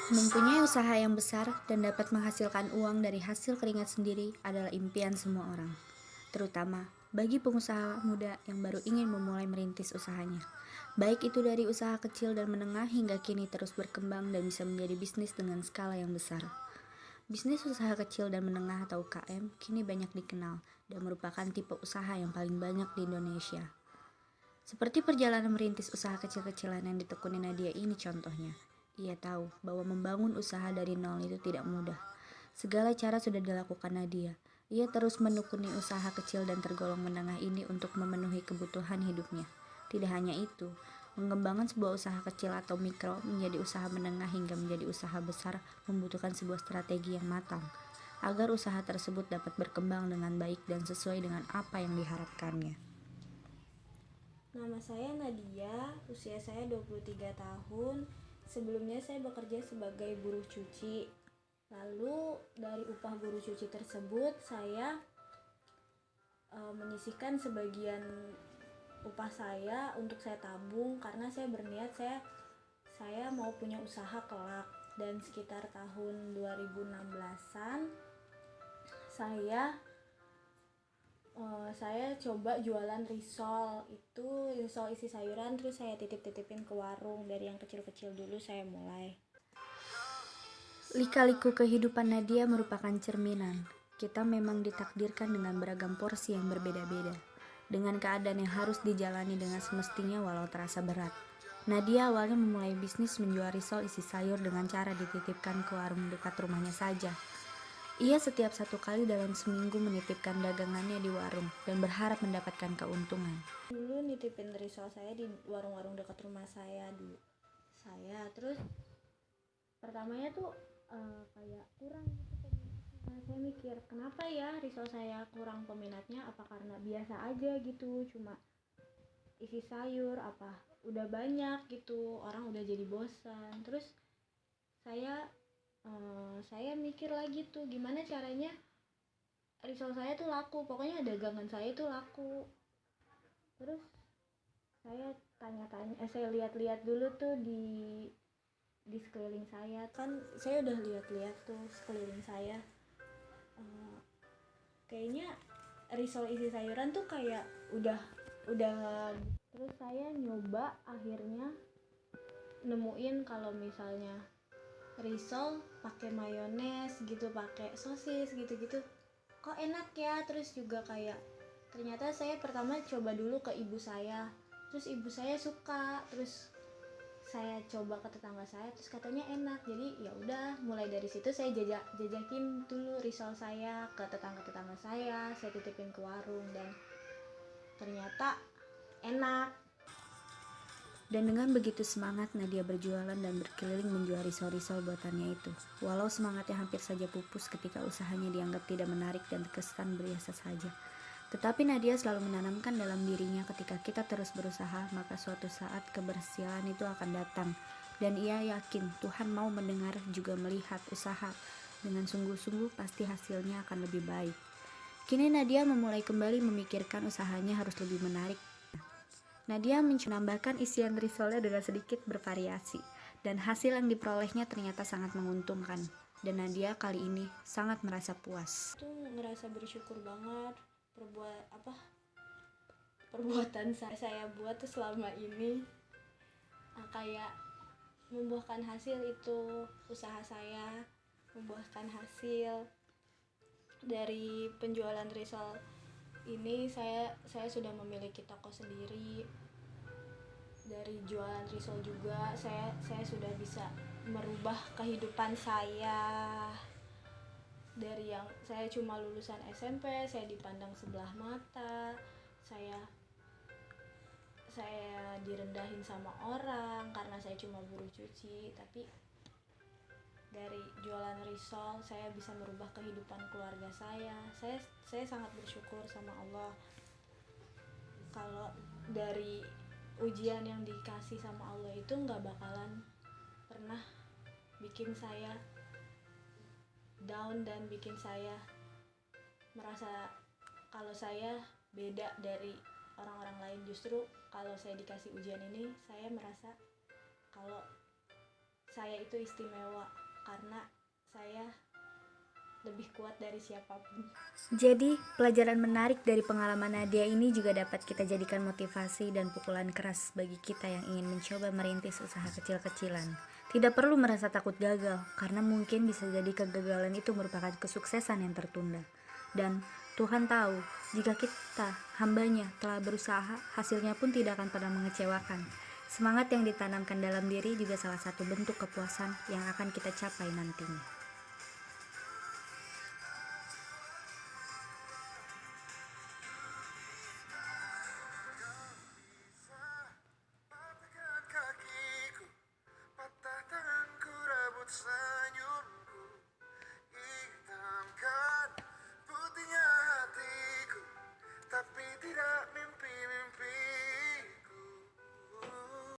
Mempunyai usaha yang besar dan dapat menghasilkan uang dari hasil keringat sendiri adalah impian semua orang, terutama bagi pengusaha muda yang baru ingin memulai merintis usahanya. Baik itu dari usaha kecil dan menengah hingga kini terus berkembang dan bisa menjadi bisnis dengan skala yang besar. Bisnis usaha kecil dan menengah atau UKM kini banyak dikenal dan merupakan tipe usaha yang paling banyak di Indonesia. Seperti perjalanan merintis usaha kecil-kecilan yang ditekuni Nadia ini contohnya. Ia tahu bahwa membangun usaha dari nol itu tidak mudah. Segala cara sudah dilakukan Nadia. Ia terus menekuni usaha kecil dan tergolong menengah ini untuk memenuhi kebutuhan hidupnya. Tidak hanya itu, mengembangkan sebuah usaha kecil atau mikro menjadi usaha menengah hingga menjadi usaha besar membutuhkan sebuah strategi yang matang agar usaha tersebut dapat berkembang dengan baik dan sesuai dengan apa yang diharapkannya. Nama saya Nadia, usia saya 23 tahun. Sebelumnya saya bekerja sebagai buruh cuci. Lalu dari upah buruh cuci tersebut saya menyisihkan sebagian upah saya untuk saya tabung karena saya berniat saya mau punya usaha kelak. Dan sekitar tahun 2016-an saya coba jualan risol, itu risol isi sayuran, terus saya titip-titipin ke warung. Dari yang kecil-kecil dulu saya mulai. Lika-liku kehidupan Nadia merupakan cerminan. Kita memang ditakdirkan dengan beragam porsi yang berbeda-beda, dengan keadaan yang harus dijalani dengan semestinya walau terasa berat. Nadia awalnya memulai bisnis menjual risol isi sayur dengan cara dititipkan ke warung dekat rumahnya saja. Ia setiap 1 kali dalam seminggu menitipkan dagangannya di warung dan berharap mendapatkan keuntungan. Dulu nitipin risol saya di warung-warung dekat rumah saya dulu. Terus pertamanya tuh kayak kurang gitu peminatnya. Saya mikir kenapa ya risol saya kurang peminatnya, apa karena biasa aja gitu, cuma isi sayur, apa udah banyak gitu, orang udah jadi bosan. Terus saya saya mikir lagi tuh gimana caranya risol saya tuh laku, pokoknya dagangan saya tuh laku. Terus saya saya lihat-lihat dulu tuh di sekeliling saya, kan saya udah lihat-lihat tuh sekeliling saya. Kayaknya risol isi sayuran tuh kayak udah. Terus saya nyoba, akhirnya nemuin kalau misalnya risol pakai mayones gitu, pakai sosis gitu-gitu, kok enak ya. Terus juga kayak ternyata saya pertama coba dulu ke ibu saya, terus ibu saya suka, terus saya coba ke tetangga saya, terus katanya enak. Jadi ya udah, mulai dari situ saya jajakin dulu risol saya ke tetangga saya titipin ke warung, dan ternyata enak. Dan dengan begitu semangat Nadia berjualan dan berkeliling menjual risol-risol buatannya itu. Walau semangatnya hampir saja pupus ketika usahanya dianggap tidak menarik dan terkesan biasa saja. Tetapi Nadia selalu menanamkan dalam dirinya ketika kita terus berusaha, maka suatu saat keberhasilan itu akan datang. Dan ia yakin Tuhan mau mendengar juga melihat usaha dengan sungguh-sungguh, pasti hasilnya akan lebih baik. Kini Nadia memulai kembali memikirkan usahanya harus lebih menarik. Nadia menambahkan isian risolnya dengan sedikit bervariasi, dan hasil yang diperolehnya ternyata sangat menguntungkan. Dan Nadia kali ini sangat merasa puas. Tuh ngerasa bersyukur banget perbuatan saya buat tuh selama ini, kayak membuahkan hasil. Itu usaha saya membuahkan hasil. Dari penjualan risol ini saya sudah memiliki toko sendiri. Dari jualan risol juga saya sudah bisa merubah kehidupan saya. Dari yang saya cuma lulusan SMP, saya dipandang sebelah mata, saya direndahin sama orang karena saya cuma buruh cuci. Tapi dari jualan risol saya bisa merubah kehidupan keluarga saya sangat bersyukur sama Allah. Kalau dari ujian yang dikasih sama Allah itu nggak bakalan pernah bikin saya down dan bikin saya merasa kalau saya beda dari orang-orang lain. Justru kalau saya dikasih ujian ini, saya merasa kalau saya itu istimewa karena saya lebih kuat dari siapapun. Jadi, pelajaran menarik dari pengalaman Nadia ini juga dapat kita jadikan motivasi dan pukulan keras bagi kita yang ingin mencoba merintis usaha kecil-kecilan. Tidak perlu merasa takut gagal, karena mungkin bisa jadi kegagalan itu merupakan kesuksesan yang tertunda. Dan Tuhan tahu, jika kita, hambanya, telah berusaha, hasilnya pun tidak akan pernah mengecewakan. Semangat yang ditanamkan dalam diri juga salah satu bentuk kepuasan yang akan kita capai nantinya.